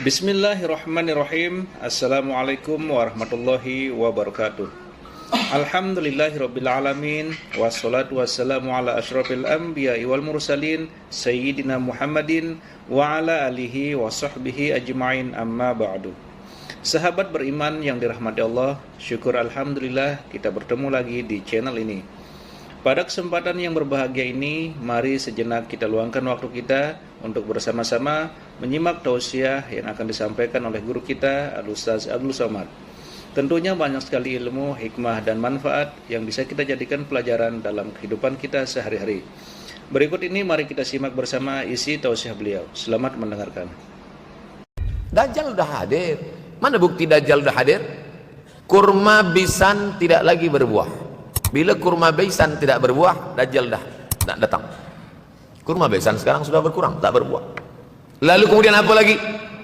Bismillahirrahmanirrahim. Assalamualaikum warahmatullahi wabarakatuh. Alhamdulillahirabbil alamin wassalatu wassalamu ala asyrafil anbiya'i wal mursalin sayyidina Muhammadin wa ala alihi wa sahbihi ajma'in, amma ba'du. Sahabat beriman yang dirahmati Allah, syukur alhamdulillah kita bertemu lagi di channel ini. Pada kesempatan yang berbahagia ini, mari sejenak kita luangkan waktu kita untuk bersama-sama menyimak tausiah yang akan disampaikan oleh guru kita, Al-Ustaz Abdul Somad. Tentunya banyak sekali ilmu, hikmah, dan manfaat yang bisa kita jadikan pelajaran dalam kehidupan kita sehari-hari. Berikut ini mari kita simak bersama isi tausiah beliau. Selamat mendengarkan. Dajjal udah hadir. Mana bukti Dajjal udah hadir? Kurma bisan tidak lagi berbuah. Bila kurma besan tidak berbuah, Dajjal dah tak datang. Kurma besan sekarang sudah berkurang, tak berbuah. Lalu kemudian apa lagi?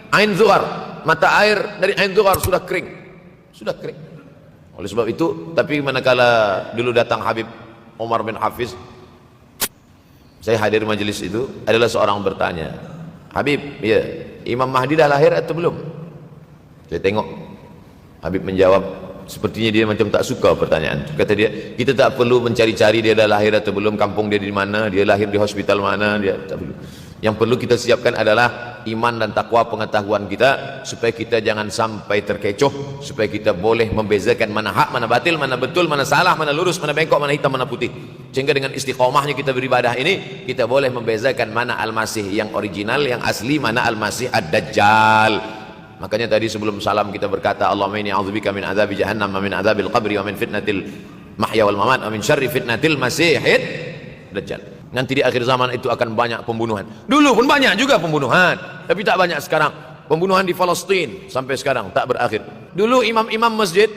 Ain Zuhar, mata air dari Ain Zuhar sudah kering. Sudah kering. Oleh sebab itu, tapi manakala dulu datang Habib Umar bin Hafiz, saya hadir majelis itu, adalah seorang bertanya, Habib, ya, Imam Mahdi dah lahir atau belum? Saya tengok, Habib menjawab, sepertinya dia macam tak suka pertanyaan. Kata dia, kita tak perlu mencari-cari dia dah lahir atau belum, kampung dia di mana, dia lahir di hospital mana, dia tak perlu. Yang perlu kita siapkan adalah iman dan takwa pengetahuan kita, supaya kita jangan sampai terkecoh, supaya kita boleh membezakan mana hak, mana batil, mana betul, mana salah, mana lurus, mana bengkok, mana hitam, mana putih. Sehingga dengan istiqomahnya kita beribadah ini, kita boleh membezakan mana Al-Masih yang original, yang asli, mana Al-Masih Ad-Dajjal. Makanya tadi sebelum salam kita berkata, Allahumma inni a'udzubika min adzabi jahannam wa min adzabil qabri wa min fitnatil mahya wal mamat wa min syarri fitnatil masihid dajjal. Nanti di akhir zaman itu akan banyak pembunuhan. Dulu pun banyak juga pembunuhan, tapi tak banyak sekarang. Pembunuhan di Palestina sampai sekarang tak berakhir. Dulu imam-imam masjid,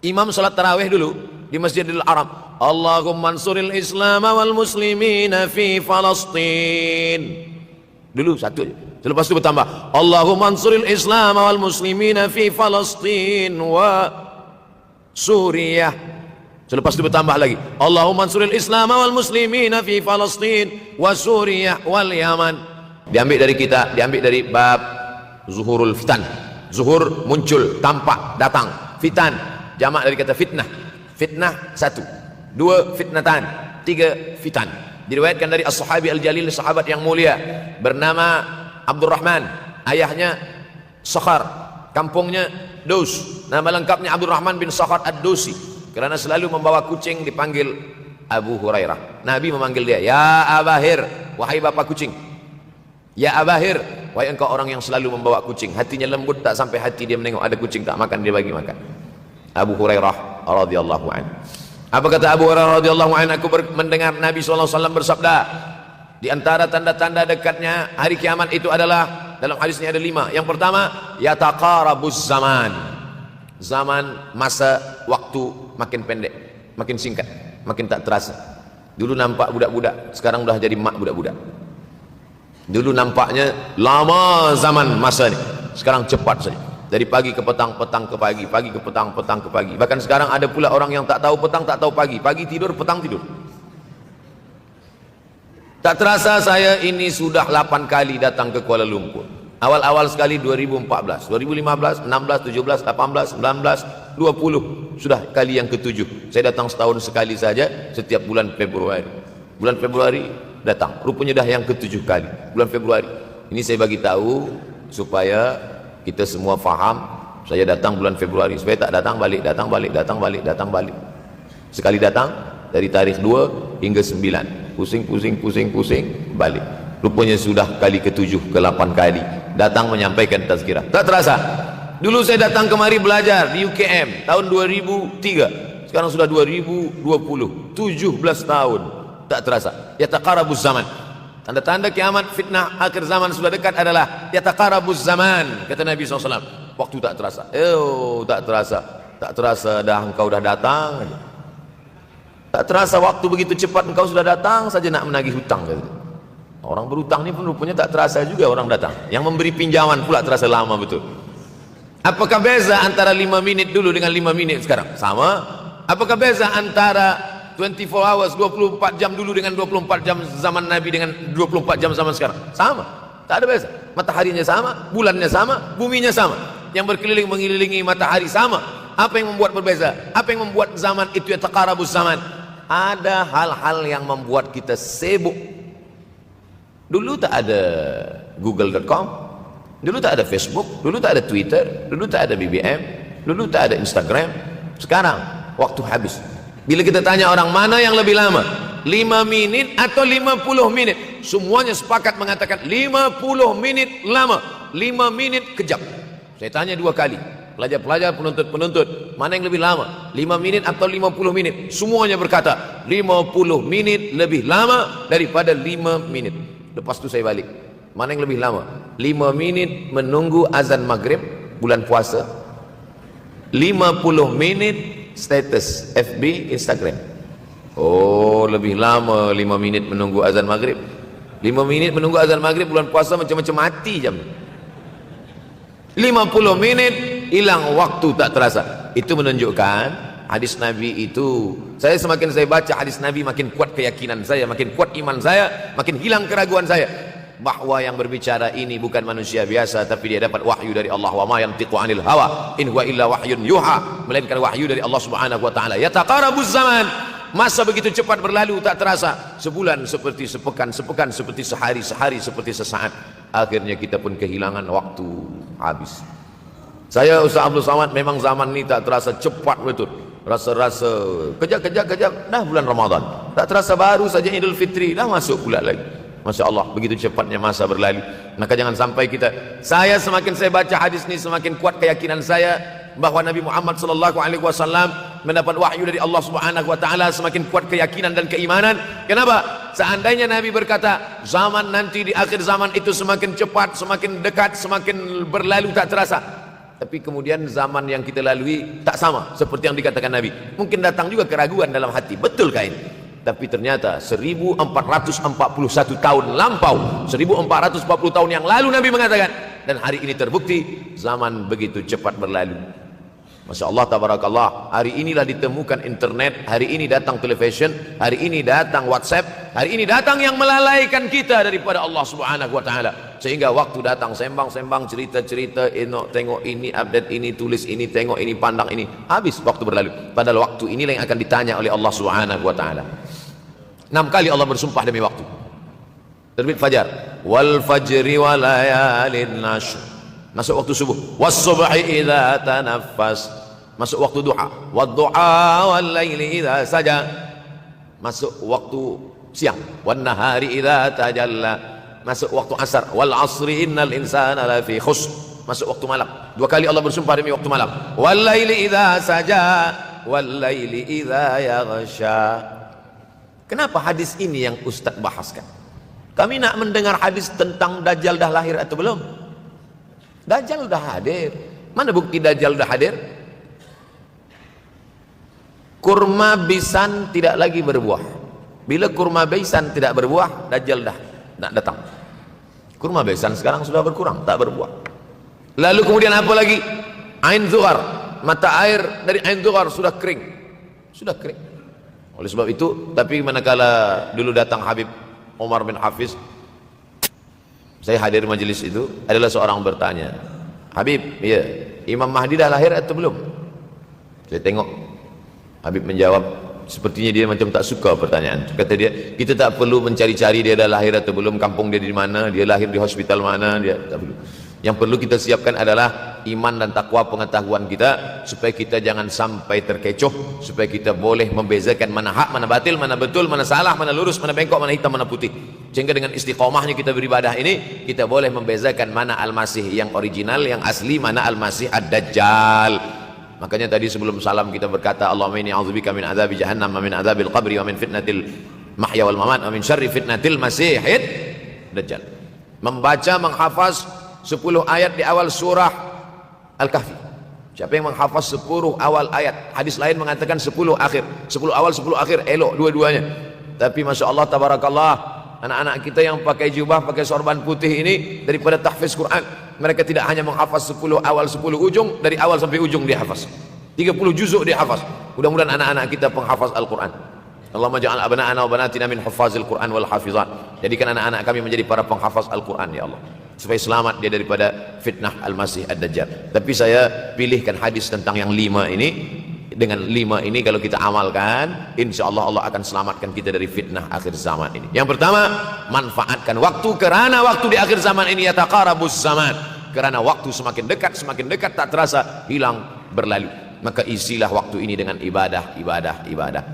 imam salat tarawih dulu di Masjidil Haram, Allahumma ansuril Islam wal muslimina fi Palestina. Dulu satu aja. Selepas itu bertambah, Allahumma ansuril Islam wal muslimina fi Palestina wa Suriah. Selepas itu bertambah lagi, Allahumma ansuril Islam wal muslimina fi Palestina wa Suriah wal Yaman. Diambil dari kita, diambil dari bab zuhurul fitan. Zuhur muncul, tampak, datang. Fitan jamak dari kata fitnah. Fitnah satu, dua fitnatan, tiga fitan. Diriwayatkan dari as-sahabi al-jalil, sahabat yang mulia bernama Abdurrahman, ayahnya Sakhar, kampungnya Daus. Nama lengkapnya Abdurrahman bin Sakhar Ad-Dausi. Kerana selalu membawa kucing dipanggil Abu Hurairah. Nabi memanggil dia, ya Abahir, wahai bapak kucing. Ya Abahir, wahai engkau orang yang selalu membawa kucing. Hatinya lembut tak sampai hati dia menengok ada kucing tak makan, dia bagi makan. Abu Hurairah radhiyallahu anhu. Apa kata Abu Hurairah radhiyallahu anhu? Aku mendengar Nabi SAW bersabda, di antara tanda-tanda dekatnya hari kiamat itu adalah, dalam hadisnya ada 5. Yang pertama, yataqarabuz zaman. Zaman, masa, waktu makin pendek, makin singkat, makin tak terasa. Dulu nampak budak-budak, sekarang dah jadi mak budak-budak. Dulu nampaknya lama zaman masa ni, sekarang cepat saja. Dari pagi ke petang, petang ke pagi, pagi ke petang, petang ke pagi. Bahkan sekarang ada pula orang yang tak tahu petang, tak tahu pagi. Pagi tidur, petang tidur. Tak terasa saya ini sudah 8 kali datang ke Kuala Lumpur. Awal-awal sekali 2014, 2015, 16, 17, 18, 19, 20. Sudah kali yang ke-7. Saya datang setahun sekali saja setiap bulan Februari. Bulan Februari datang. Rupanya dah yang ke-7 kali. Bulan Februari. Ini saya bagi tahu supaya kita semua faham. Saya datang bulan Februari. Supaya tak datang balik, datang balik, datang balik, datang balik. Sekali datang dari tarikh 2 hingga 9. Pusing, balik. Rupanya sudah kali ke-7, ke-8 kali datang menyampaikan tazkirah. Tak terasa. Dulu saya datang kemari belajar di UKM tahun 2003. Sekarang sudah 2020, 17 tahun. Tak terasa. Yataqarabuz zaman. Tanda-tanda kiamat, fitnah akhir zaman sudah dekat adalah yataqarabuz zaman, kata Nabi SAW. Waktu tak terasa. Tak terasa. Tak terasa dah engkau dah datang. Tak terasa waktu begitu cepat engkau sudah datang saja nak menagih hutang. Orang berhutang ni pun rupanya tak terasa juga orang datang. Yang memberi pinjaman pula terasa lama betul. Apakah beza antara 5 minit dulu dengan 5 minit sekarang? Sama. Apakah beza antara 24 hours, 24 jam dulu dengan 24 jam zaman Nabi dengan 24 jam zaman sekarang? Sama. Tak ada beza. Mataharinya sama, bulannya sama, buminya sama. Yang berkeliling mengelilingi matahari sama. Apa yang membuat berbeza? Apa yang membuat zaman itu ya taqarabus zaman? Ada hal-hal yang membuat kita sibuk. Dulu tak ada google.com, dulu tak ada Facebook, dulu tak ada Twitter, dulu tak ada BBM, dulu tak ada Instagram. Sekarang waktu habis. Bila kita tanya orang mana yang lebih lama, 5 menit atau 50 menit, semuanya sepakat mengatakan 50 menit lama, 5 menit kejam. Saya tanya 2 kali, pelajar-pelajar, penuntut-penuntut, mana yang lebih lama, 5 menit atau 50 menit? Semuanya berkata 50 menit lebih lama daripada 5 menit. Lepas itu saya balik, mana yang lebih lama, 5 menit menunggu azan maghrib bulan puasa, 50 menit status FB, Instagram. Oh, lebih lama 5 menit menunggu azan maghrib. 5 menit menunggu azan maghrib bulan puasa macam-macam mati jam. 50 menit hilang waktu tak terasa. Itu menunjukkan hadis Nabi itu. Semakin saya baca hadis Nabi, makin kuat keyakinan saya, makin kuat iman saya, makin hilang keraguan saya bahwa yang berbicara ini bukan manusia biasa, tapi dia dapat wahyu dari Allah. Wa ma yantiqu 'anil hawa in huwa illa wahyun yuha, melainkan wahyu dari Allah Subhanahu wa taala. Yataqarabuz zaman, masa begitu cepat berlalu tak terasa. Sebulan seperti sepekan, sepekan seperti sehari, sehari seperti sesaat. Akhirnya kita pun kehilangan waktu, habis. Saya Ustaz Abdul Samad, memang zaman ini tak terasa cepat betul. Rasa-rasa kejap, dah bulan Ramadan. Tak terasa baru saja Idul Fitri, dah masuk pula lagi. Masya Allah, begitu cepatnya masa berlalu. Maka jangan sampai saya semakin saya baca hadis ini, semakin kuat keyakinan saya bahwa Nabi Muhammad SAW mendapat wahyu dari Allah Subhanahu wa taala, semakin kuat keyakinan dan keimanan. Kenapa? Seandainya Nabi berkata zaman nanti di akhir zaman itu semakin cepat, semakin dekat, semakin berlalu tak terasa, tapi kemudian zaman yang kita lalui tak sama seperti yang dikatakan Nabi. Mungkin datang juga keraguan dalam hati, betulkah ini? Tapi ternyata 1441 tahun lampau, 1440 tahun yang lalu Nabi mengatakan, dan hari ini terbukti zaman begitu cepat berlalu. Masya Allah, tabarakallah. Hari inilah ditemukan internet, hari ini datang television, hari ini datang WhatsApp, hari ini datang yang melalaikan kita daripada Allah Subhanahu wa taala. Sehingga waktu datang sembang-sembang, cerita-cerita, tengok ini, update ini, tulis ini, tengok ini, pandang ini, habis waktu berlalu. Padahal waktu inilah yang akan ditanya oleh Allah Subhanahu wa taala. 6 kali Allah bersumpah demi waktu. Terbit fajar, wal fajri wa layalin nashr, masuk waktu subuh, was subhi idza tanaffas, masuk waktu duha, wad duha wal laili idza saja, masuk waktu siang, wan nahari idza tajalla, masuk waktu asar, wal asri innal insana lafi khusr, masuk waktu malam. 2 kali Allah bersumpah demi waktu malam, wal laili idza saja wal laili idza yaghsha. Kenapa hadis ini yang Ustaz bahaskan? Kami nak mendengar hadis tentang Dajjal dah lahir atau belum? Dajjal dah hadir. Mana bukti Dajjal dah hadir? Kurma bisan tidak lagi berbuah. Bila kurma bisan tidak berbuah, Dajjal dah nak datang. Kurma bisan sekarang sudah berkurang, tak berbuah. Lalu kemudian apa lagi? Ain Zuhar, mata air dari Ain Zuhar sudah kering. Sudah kering. Oleh sebab itu, tapi manakala dulu datang Habib Umar bin Hafiz, saya hadir majelis itu, adalah seorang bertanya, Habib, ya, Imam Mahdi dah lahir atau belum? Saya tengok Habib menjawab, sepertinya dia macam tak suka pertanyaan. Kata dia, kita tak perlu mencari-cari dia dah lahir atau belum, kampung dia di mana, dia lahir di hospital mana, dia tak perlu. Yang perlu kita siapkan adalah iman dan takwa, pengetahuan kita, supaya kita jangan sampai terkecoh, supaya kita boleh membezakan mana hak, mana batil, mana betul, mana salah, mana lurus, mana bengkok, mana hitam, mana putih. Sehingga dengan istiqomahnya kita beribadah ini, kita boleh membezakan mana Al-Masih yang original, yang asli, mana Al-Masih Ad-Dajjal. Makanya tadi sebelum salam kita berkata, Allahumma inni a'udzubika min adzabi jahannam wa min adzabil qabri wa min fitnatil mahya wal mamat wa min syarri fitnatil masihid dajjal. Membaca, menghafaz 10 ayat di awal surah Al-Kahfi. Siapa yang menghafaz 10 awal ayat, hadis lain mengatakan 10 akhir, 10 awal 10 akhir, elok dua-duanya. Tapi Masya Allah, tabarakallah, anak-anak kita yang pakai jubah, pakai sorban putih ini, daripada tahfiz Quran, mereka tidak hanya menghafaz 10 awal 10 ujung, dari awal sampai ujung dia hafaz, 30 juzuk dia hafaz. Mudah-mudahan anak-anak kita penghafaz Al-Quran. Allahumma ja'al abna'ana wa banatina min huffazil Qur'an wal hafizat. Jadikan anak-anak kami menjadi para penghafaz Al-Qur'an ya Allah, supaya selamat dia daripada fitnah Al-Masih Ad-Dajjal. Tapi saya pilihkan hadis tentang yang 5 ini. Dengan 5 ini kalau kita amalkan, insya Allah Allah akan selamatkan kita dari fitnah akhir zaman ini. Yang pertama, manfaatkan waktu, karena waktu di akhir zaman ini yataqarabus zaman, karena waktu semakin dekat tak terasa hilang berlalu. Maka isilah waktu ini dengan ibadah.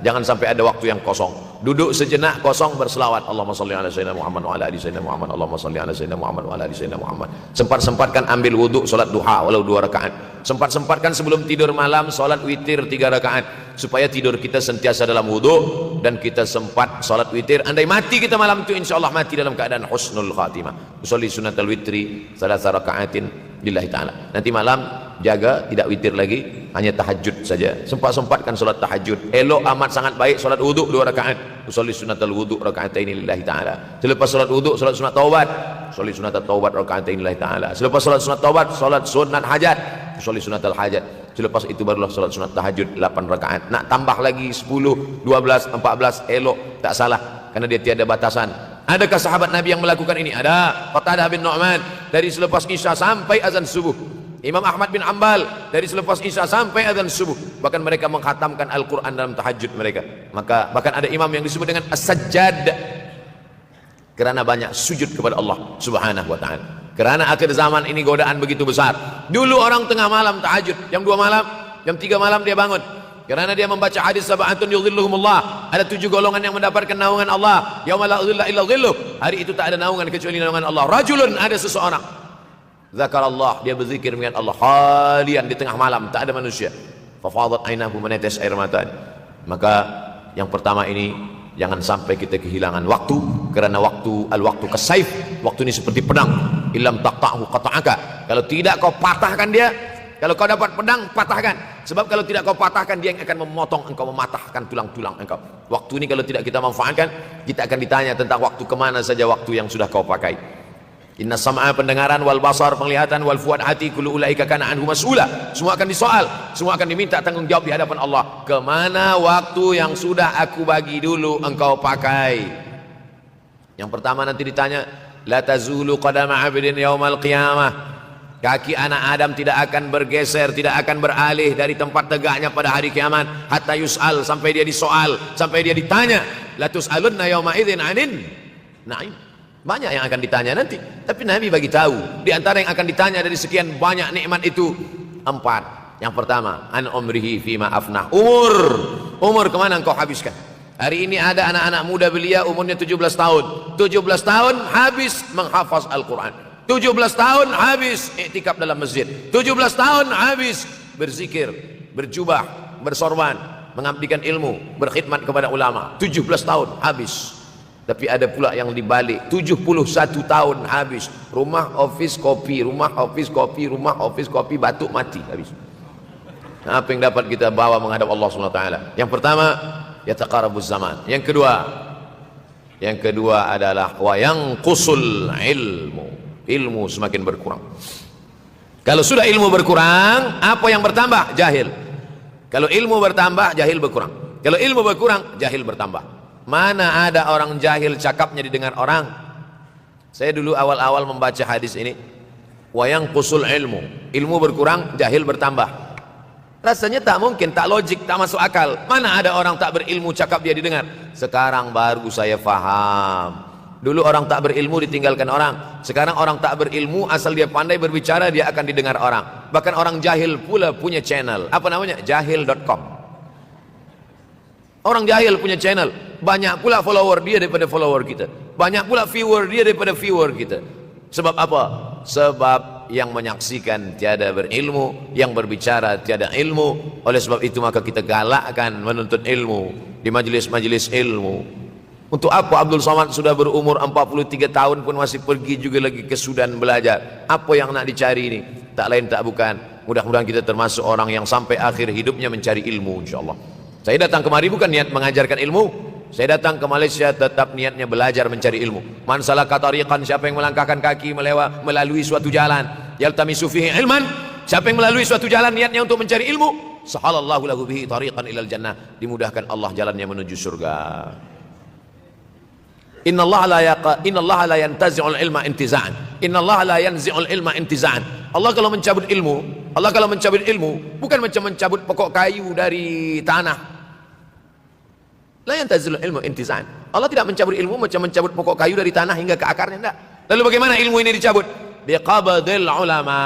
Jangan sampai ada waktu yang kosong. Duduk sejenak kosong berselawat. Allahumma shalli ala sayyidina Muhammad wa ala ali sayyidina Muhammad. Allahumma shalli ala sayyidina Muhammad wa ala ali sayyidina Muhammad. Sempat-sempatkan ambil wudhu, salat duha walau 2 rakaat. Sempat-sempatkan sebelum tidur malam salat witir 3 rakaat, supaya tidur kita sentiasa dalam wudhu dan kita sempat salat witir. Andai mati kita malam itu, insyaallah mati dalam keadaan husnul khatimah. Usolli sunnatal witri 3 rakaatin lillahi ta'ala. Nanti malam jaga tidak witir lagi, hanya tahajud saja. Sempat-sempatkan salat tahajud. Elok amat sangat baik salat wudu 2 rakaat. Usolli sunnatal wudu rakaatain lillahi ta'ala. Selepas salat wudu salat sunat taubat. Usolli sunatat taubat rakaatain lillahi ta'ala. Selepas salat sunat taubat salat sunat hajat. Usolli sunatal hajat. Selepas itu barulah salat sunat tahajud 8 rakaat. Nak tambah lagi 10, 12, 14 elok, tak salah, karena dia tiada batasan. Adakah sahabat Nabi yang melakukan ini? Ada. Qatadah bin Nu'man dari selepas Isya sampai azan subuh. Imam Ahmad bin Ambal dari selepas Isya sampai azan subuh. Bahkan mereka mengkhatamkan Al-Quran dalam tahajud mereka. Maka bahkan ada imam yang disebut dengan As-Sajjad, kerana banyak sujud kepada Allah Subhanahu wa ta'ala. Kerana akhir zaman ini godaan begitu besar. Dulu orang tengah malam tahajud, jam 2 malam, jam 3 malam dia bangun. Kerana dia membaca hadis sab'atun yudhilluhumullah. Ada 7 golongan yang mendapatkan naungan Allah. Yauma la dhilla illa dhilluh. Hari itu tak ada naungan kecuali naungan Allah. Rajulun, ada seseorang. Zakarallah, dia berzikir dengan Allah khalian di tengah malam, tak ada manusia. Fafadat ainahu, menetes air mata. Maka yang pertama ini, jangan sampai kita kehilangan waktu, kerana waktu kasaif. Waktu ini seperti pedang. Illam taqta'hu qata'aka. Kalau tidak kau patahkan dia. Kalau kau dapat pedang, patahkan. Sebab kalau tidak kau patahkan, dia yang akan memotong engkau, mematahkan tulang-tulang engkau. Waktu ini kalau tidak kita manfaatkan, kita akan ditanya tentang waktu, kemana saja waktu yang sudah kau pakai. Inna sam'a, pendengaran, wal basar, penglihatan, wal fuad, hati, kullu ulaika kana anhu mas'ula. Semua akan disoal, semua akan diminta tanggung jawab di hadapan Allah. Kemana waktu yang sudah aku bagi dulu engkau pakai? Yang pertama nanti ditanya, la tazulu qadama 'abdin yaumal qiyamah. Kaki anak Adam tidak akan bergeser, tidak akan beralih dari tempat tegaknya pada hari kiamat, hatta yus'al, sampai dia disoal, sampai dia ditanya. La tus'alunna yauma idzin 'anin na'im. Banyak yang akan ditanya nanti, tapi Nabi bagi tahu di antara yang akan ditanya dari sekian banyak nikmat itu 4. Yang pertama, an umrihi fima afnah. Umur kemana engkau habiskan? Hari ini ada anak-anak muda belia umurnya 17 tahun. 17 tahun habis menghafaz Al-Quran. 17 tahun habis iktikaf dalam masjid. 17 tahun habis berzikir, berjubah, bersorban, mengabdikan ilmu, berkhidmat kepada ulama. 17 tahun habis. Tapi ada pula yang dibalik, 71 tahun habis. Rumah, office, kopi, rumah, office, kopi, rumah, office, kopi, batuk, mati habis. Nah, apa yang dapat kita bawa menghadap Allah SWT? Yang pertama, yataqarabuz zaman. Yang kedua adalah wa yanqusul ilmu. Ilmu semakin berkurang. Kalau sudah ilmu berkurang, apa yang bertambah? Jahil. Kalau ilmu bertambah, jahil berkurang. Kalau ilmu berkurang, jahil bertambah. Mana ada orang jahil cakapnya didengar orang? Saya dulu awal-awal membaca hadis ini, wa yanqusul ilmu. Ilmu berkurang, jahil bertambah. Rasanya tak mungkin, tak logik, tak masuk akal. Mana ada orang tak berilmu cakap dia didengar? Sekarang baru saya faham. Dulu orang tak berilmu ditinggalkan orang. Sekarang orang tak berilmu, asal dia pandai berbicara, dia akan didengar orang. Bahkan orang jahil pula punya channel. Apa namanya? Jahil.com. Orang jahil punya channel. Banyak pula follower dia daripada follower kita. Banyak pula viewer dia daripada viewer kita. Sebab apa? Sebab yang menyaksikan tiada berilmu, yang berbicara tiada ilmu. Oleh sebab itu maka kita galakkan menuntut ilmu di majelis-majelis ilmu. Untuk apa Abdul Somad sudah berumur 43 tahun pun masih pergi juga lagi ke Sudan belajar? Apa yang nak dicari ini? Tak lain tak bukan, mudah-mudahan kita termasuk orang yang sampai akhir hidupnya mencari ilmu, insyaAllah. Saya datang kemari bukan niat mengajarkan ilmu. Saya datang ke Malaysia tetap niatnya belajar mencari ilmu. Man salaka tariqan, siapa yang melangkahkan kaki melalui suatu jalan, yaltamisu fihi ilman, siapa yang melalui suatu jalan niatnya untuk mencari ilmu, sahalallahu lahu bihi tariqan ilal jannah, dimudahkan Allah jalannya menuju surga. Innallaha la yantazi'ul ilma intiza'an. Innallaha la yanzi'ul ilma intiza'an. Allah kalau mencabut ilmu, bukan macam mencabut pokok kayu dari tanah. La yantazi'ul ilmu intiza'an. Allah tidak mencabut ilmu macam mencabut pokok kayu dari tanah hingga ke akarnya, enggak. Lalu bagaimana ilmu ini dicabut? Biqabdil ulama,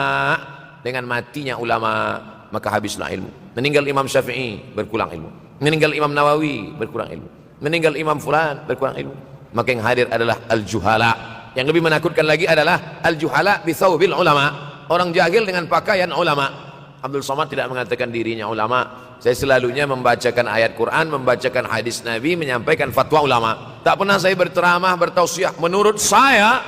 dengan matinya ulama maka habislah ilmu. Meninggal Imam Syafi'i, berkurang ilmu. Meninggal Imam Nawawi, berkurang ilmu. Meninggal Imam Fulan, berkurang ilmu. Maka yang hadir adalah al-juhala. Yang lebih menakutkan lagi adalah al-juhala bi thawbil ulama. Orang jahil dengan pakaian ulama. Abdul Somad tidak mengatakan dirinya ulama. Saya selalunya membacakan ayat Quran, membacakan hadis Nabi, menyampaikan fatwa ulama. Tak pernah saya berceramah, bertausiah. Menurut saya,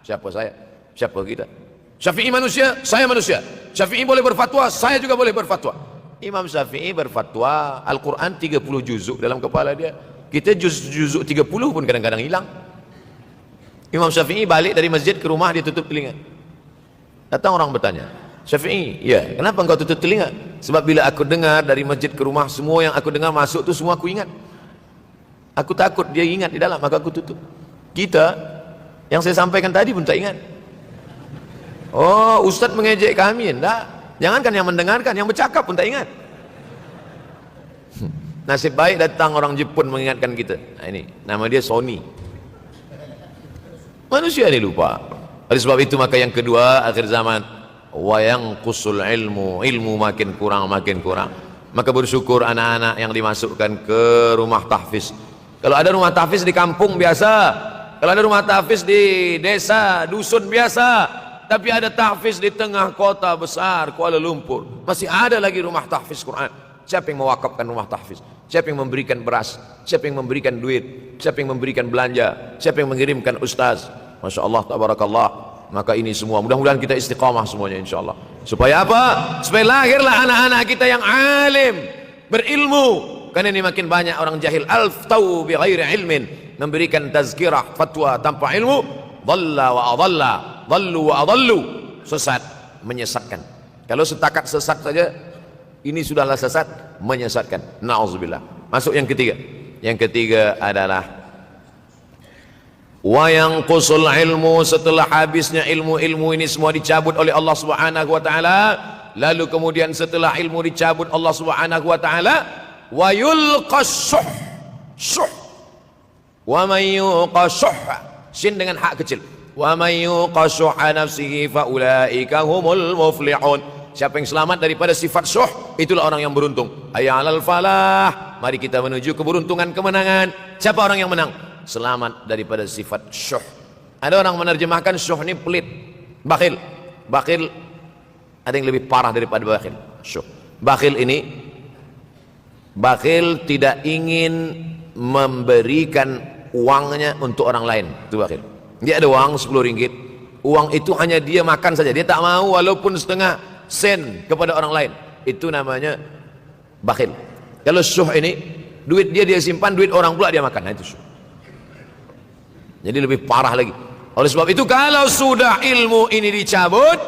siapa saya? Siapa kita? Syafi'i manusia, saya manusia. Syafi'i boleh berfatwa, saya juga boleh berfatwa. Imam Syafi'i berfatwa, Al-Quran 30 juzuk dalam kepala dia. Kita juzuk 30 pun kadang-kadang hilang. Imam Syafi'i balik dari masjid ke rumah, dia tutup telinga. Datang orang bertanya, Syafi'i, ya, kenapa engkau tutup telinga? Sebab bila aku dengar dari masjid ke rumah, semua yang aku dengar masuk tu semua aku ingat. Aku takut dia ingat di dalam, maka aku tutup. Kita, yang saya sampaikan tadi pun tak ingat. Oh, Ustaz mengejek kami, enggak. Jangankan yang mendengarkan, yang bercakap pun tak ingat. Nasib baik datang orang Jepun mengingatkan kita. Nah, ini nama dia Sony. Manusia ini lupa. Oleh sebab itu maka yang kedua akhir zaman, wa yanqusul ilmu makin kurang. Maka bersyukur anak-anak yang dimasukkan ke rumah tahfiz. Kalau ada rumah tahfiz di kampung biasa, kalau ada rumah tahfiz di desa, dusun biasa, tapi ada tahfiz di tengah kota besar Kuala Lumpur, masih ada lagi rumah tahfiz Quran. Siapa yang mewakafkan rumah tahfiz? Siapa yang memberikan beras? Siapa yang memberikan duit? Siapa yang memberikan belanja? Siapa yang mengirimkan ustaz? Masya Allah, tabarakallah. Maka ini semua mudah-mudahan kita istiqamah semuanya insya Allah. Supaya apa? Supaya lahirlah anak-anak kita yang alim, berilmu. Karena ini makin banyak orang jahil. Alftau bi ghairi ilmin, memberikan tazkirah, fatwa tanpa ilmu. Dhalla wa adalla, dhallu wa adallu, sesat, menyesatkan. Kalau setakat sesat saja, ini sudahlah sesat, menyesatkan. Na'udzubillah. Masuk yang ketiga. Yang ketiga adalah wa yanqusul ilmu, setelah habisnya ilmu-ilmu ini semua dicabut oleh Allah Subhanahu wa taala, lalu kemudian setelah ilmu dicabut Allah Subhanahu wa taala, wa yulqas syuh. Wa may yuqashuh, sin dengan hak kecil. Wa may yuqashuh nafsihi fa ulaika humul muflihun. Siapa yang selamat daripada sifat syuh, itulah orang yang beruntung. Hayya 'alal falah, mari kita menuju keberuntungan, kemenangan. Siapa orang yang menang? Selamat daripada sifat syuh. Ada orang menerjemahkan syuh ini pelit, bakhil. Bakhil ada yang lebih parah daripada bakhil. Syuh. Bakhil ini, bakhil tidak ingin memberikan uangnya untuk orang lain. Itu bakhil. Dia ada uang 10 ringgit. Uang itu hanya dia makan saja. Dia tak mau walaupun setengah sen kepada orang lain. Itu namanya bakhil. Kalau syuh ini, duit dia simpan, duit orang pula dia makan. Nah, itu syuh. Jadi lebih parah lagi. Oleh sebab itu kalau sudah ilmu ini dicabut,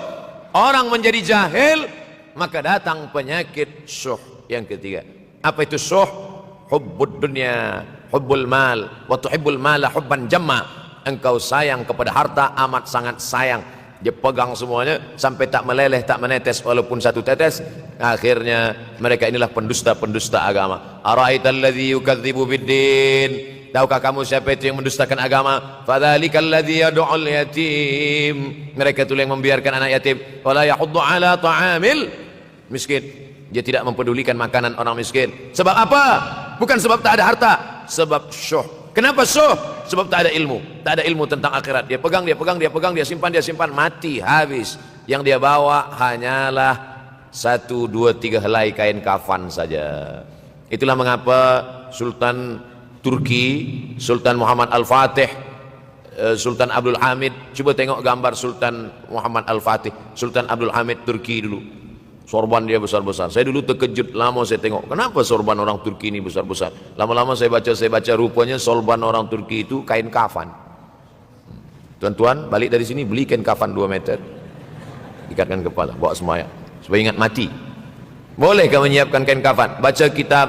orang menjadi jahil, maka datang penyakit syuh yang ketiga. Apa itu syuh? Hubbud dunya, hubbul mal, wa tuhibbul mala hubban jamma. Engkau sayang kepada harta amat sangat sayang. Dia pegang semuanya sampai tak meleleh, tak menetes walaupun satu tetes. Akhirnya mereka inilah pendusta-pendusta agama. Ara'aital ladzi yukadzibu biddin, tahukah kamu siapa itu yang mendustakan agama? Fadzalikal ladzi yad'ul yatim, mereka itu yang membiarkan anak yatim. Wala yahuddu ala ta'amil miskin, dia tidak mempedulikan makanan orang miskin. Sebab apa? Bukan sebab tak ada harta, sebab syuh. Kenapa syuh? Sebab tak ada ilmu. Tak ada ilmu tentang akhirat. Dia pegang, dia simpan, mati, habis. Yang dia bawa hanyalah 1, 2, 3 helai kain kafan saja. Itulah mengapa Sultan Turki, Sultan Muhammad Al-Fatih, Sultan Abdul Hamid, coba tengok gambar Sultan Muhammad Al-Fatih, Sultan Abdul Hamid Turki dulu. Sorban dia besar-besar. Saya dulu terkejut, lama saya tengok, kenapa sorban orang Turki ini besar-besar. Lama-lama saya baca rupanya sorban orang Turki itu kain kafan. Tuan-tuan balik dari sini beli kain kafan 2 meter, ikatkan kepala, bawa sembahyang supaya ingat mati. Bolehkah menyiapkan kain kafan? Baca kitab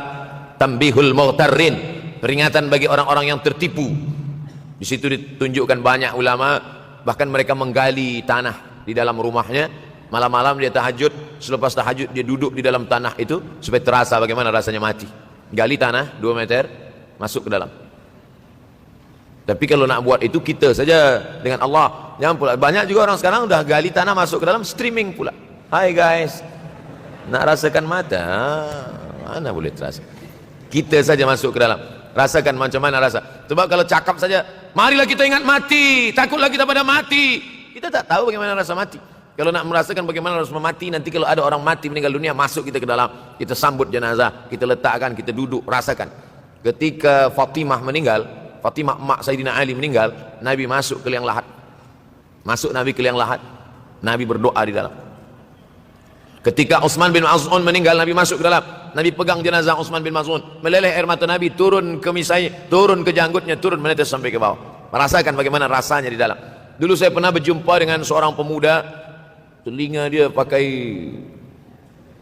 Tambihul Mughtarrin, peringatan bagi orang-orang yang tertipu. Di situ ditunjukkan banyak ulama, bahkan mereka menggali tanah di dalam rumahnya, malam-malam dia tahajud, selepas tahajud dia duduk di dalam tanah itu supaya terasa bagaimana rasanya mati. Gali tanah 2 meter, masuk ke dalam. Tapi kalau nak buat itu kita saja dengan Allah. Jangan pula, banyak juga orang sekarang udah gali tanah masuk ke dalam, streaming pula. Hai guys, nak rasakan mata, mana boleh terasa. Kita saja masuk ke dalam, rasakan macam mana rasa. Sebab kalau cakap saja, marilah kita ingat mati, takutlah kita pada mati, kita tak tahu bagaimana rasa mati. Kalau nak merasakan bagaimana rasa mati, nanti kalau ada orang mati meninggal dunia, masuk kita ke dalam, kita sambut jenazah, kita letakkan, kita duduk, rasakan. Ketika Fatimah meninggal, Fatimah emak Sayyidina Ali meninggal, Nabi masuk ke liang lahat. Masuk Nabi ke liang lahat, Nabi berdoa di dalam. Ketika Utsman bin Maz'un meninggal, Nabi masuk ke dalam, Nabi pegang jenazah Utsman bin Maz'un, meleleh air mata Nabi turun ke misai, turun ke janggutnya, turun menetes sampai ke bawah. Merasakan bagaimana rasanya di dalam. Dulu saya pernah berjumpa dengan seorang pemuda, telinga dia pakai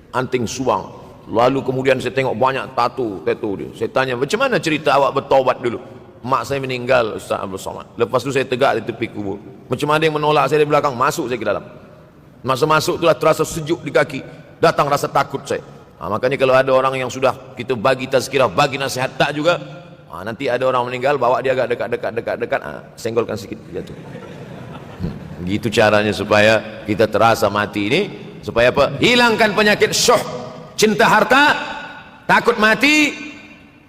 anting suang, lalu kemudian saya tengok banyak tato dia. Saya tanya, macam mana cerita awak bertaubat dulu? Mak saya meninggal, Ustaz Abdul Somad. Lepas tu saya tegak di tepi kubur. Macam ada yang menolak saya dari belakang, masuk saya ke dalam. Masa masuk itulah terasa sejuk di kaki, datang rasa takut saya. Makanya kalau ada orang yang sudah kita bagi tazkirah, bagi nasihat tak juga, nanti ada orang meninggal, bawa dia agak dekat, senggolkan sikit jatuh. Gitu caranya supaya kita terasa mati ini, supaya apa? Hilangkan penyakit syuh, cinta harta, takut mati,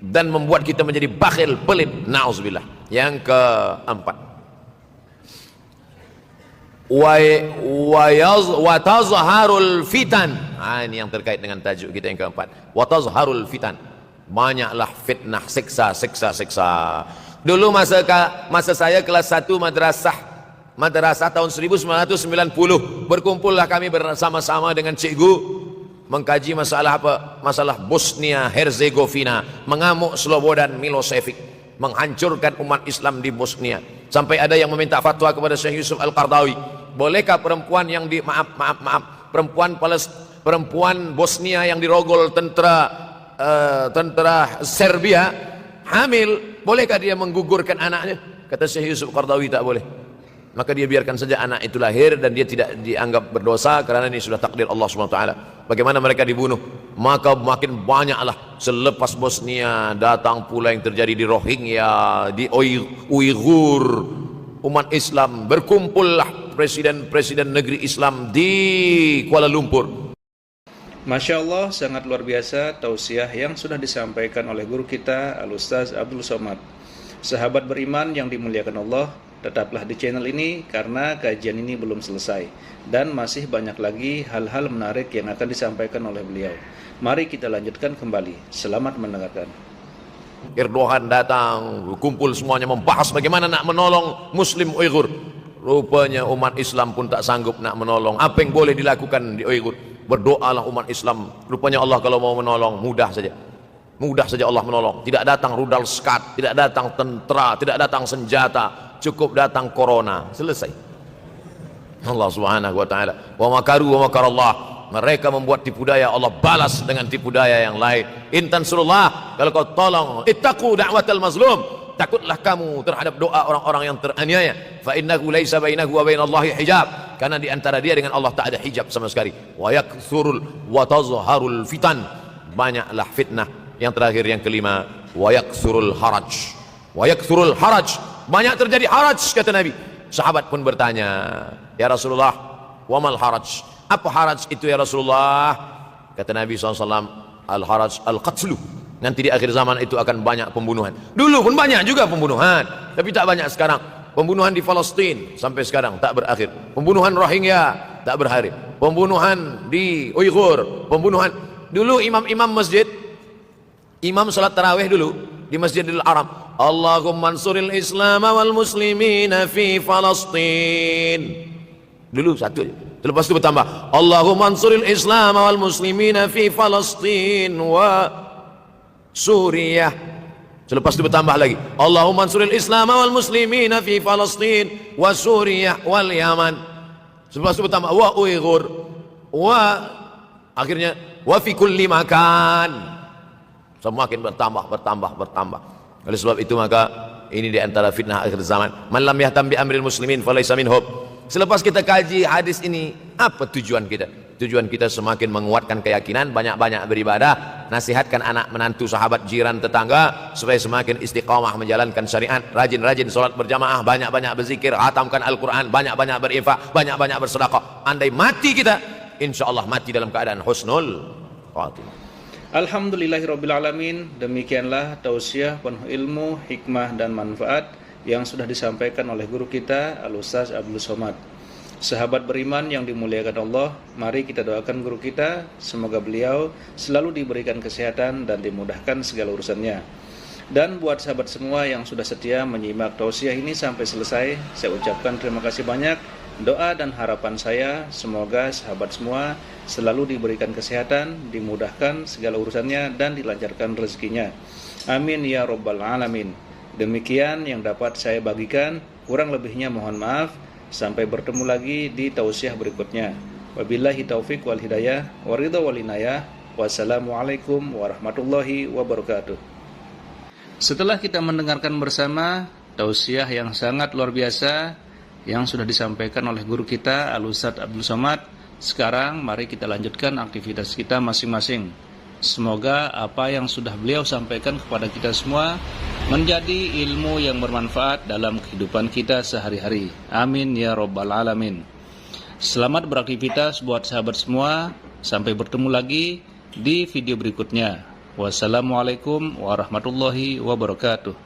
dan membuat kita menjadi bakhil, pelit, na'udzubillah. Yang keempat, wa tazharul fitan. Ini yang terkait dengan tajuk kita yang keempat, wa tazharul fitan. Banyaklah fitnah, siksa. Dulu masa saya kelas 1 madrasah tahun 1990, berkumpullah kami bersama-sama dengan cikgu mengkaji masalah apa? Masalah Bosnia Herzegovina, mengamuk Slobodan Milosevic, menghancurkan umat Islam di Bosnia. Sampai ada yang meminta fatwa kepada Syekh Yusuf Al-Qardawi, bolehkah perempuan yang perempuan Bosnia yang dirogol tentara Serbia hamil, bolehkah dia menggugurkan anaknya? Kata Syekh Yusuf Al-Qardawi, tak boleh. Maka dia biarkan saja anak itu lahir dan dia tidak dianggap berdosa karena ini sudah takdir Allah SWT. Bagaimana mereka dibunuh? Maka makin banyaklah selepas Bosnia datang pula yang terjadi di Rohingya, di Uighur, umat Islam. Berkumpullah presiden-presiden negeri Islam di Kuala Lumpur. Masya Allah, sangat luar biasa tausiah yang sudah disampaikan oleh guru kita Al-Ustaz Abdul Somad. Sahabat beriman yang dimuliakan Allah, tetaplah di channel ini karena kajian ini belum selesai dan masih banyak lagi hal-hal menarik yang akan disampaikan oleh beliau. Mari kita lanjutkan kembali. Selamat mendengarkan. Erdogan datang, kumpul semuanya membahas bagaimana nak menolong Muslim Uighur. Rupanya umat Islam pun tak sanggup nak menolong. Apa yang boleh dilakukan di Uighur? Berdoalah umat Islam. Rupanya Allah kalau mau menolong mudah saja. Mudah saja Allah menolong. Tidak datang rudal skat, tidak datang tentera, tidak datang senjata, cukup datang corona, selesai. Allah Subhanahu wa taala, wa makaru wa makarallah. Mereka membuat tipu daya, Allah balas dengan tipu daya yang lain. In tansurullah, kalau kau tolong, ittaqu da'watal mazlum, takutlah kamu terhadap doa orang-orang yang teraniaya. Fa innahu laisa bainahu wa bainallahi hijab, karena di antara dia dengan Allah tak ada hijab sama sekali. Wa yakthurul wa tazharul fitan, banyaklah fitnah. Yang terakhir, yang kelima, wa yakthurul haraj. Wa yakthurul haraj, banyak terjadi haraj, kata Nabi. Sahabat pun bertanya, ya Rasulullah, wa mal haraj? Apa haraj itu ya Rasulullah? Kata Nabi SAW, al haraj al qatlu. Nanti di akhir zaman itu akan banyak pembunuhan. Dulu pun banyak juga pembunuhan, tapi tak banyak sekarang. Pembunuhan di Palestina sampai sekarang tak berakhir. Pembunuhan Rohingya tak berakhir. Pembunuhan di Uighur, pembunuhan. Dulu imam-imam masjid, imam salat tarawih dulu di Masjidil Haram, Allahumma ansuril Islam wal muslimina fi Palestin. Dulu satu aja. Lepas itu bertambah, Allahumma ansuril Islam wal muslimina fi Palestin wa Suriah. Selepas itu bertambah lagi, Allahumma ansuril Islam wal muslimina fi Palestin wa Suriah wal Yaman. Selepas itu bertambah wa Uighur wa, akhirnya wa fi kulli makan. Semakin bertambah. Oleh sebab itu maka ini di antara fitnah akhir zaman. Man lam yahtam bi amril muslimin falaysa minhum. Selepas kita kaji hadis ini, apa tujuan kita? Tujuan kita semakin menguatkan keyakinan, banyak-banyak beribadah, nasihatkan anak menantu, sahabat, jiran, tetangga supaya semakin istiqamah menjalankan syariat, rajin-rajin sholat berjamaah, banyak-banyak berzikir, hatamkan Al-Quran, banyak-banyak berinfak, banyak-banyak bersedekah. Andai mati kita, insya Allah mati dalam keadaan husnul khatimah. Alhamdulillahirrabbilalamin. Demikianlah tausiah penuh ilmu, hikmah dan manfaat yang sudah disampaikan oleh guru kita Al-Ustaz Abdul Somad. Sahabat beriman yang dimuliakan Allah, mari kita doakan guru kita, semoga beliau selalu diberikan kesehatan dan dimudahkan segala urusannya. Dan buat sahabat semua yang sudah setia menyimak tausiah ini sampai selesai, saya ucapkan terima kasih banyak. Doa dan harapan saya semoga sahabat semua selalu diberikan kesehatan, dimudahkan segala urusannya dan dilancarkan rezekinya. Amin ya rabbal alamin. Demikian yang dapat saya bagikan, kurang lebihnya mohon maaf. Sampai bertemu lagi di tausiah berikutnya. Wabillahi taufik wal hidayah, waridha wal inayah. Wassalamualaikum warahmatullahi wabarakatuh. Setelah kita mendengarkan bersama tausiah yang sangat luar biasa yang sudah disampaikan oleh guru kita Al-Ustaz Abdul Somad, sekarang mari kita lanjutkan aktivitas kita masing-masing. Semoga apa yang sudah beliau sampaikan kepada kita semua menjadi ilmu yang bermanfaat dalam kehidupan kita sehari-hari. Amin ya rabbal alamin. Selamat beraktivitas buat sahabat semua. Sampai bertemu lagi di video berikutnya. Wassalamualaikum warahmatullahi wabarakatuh.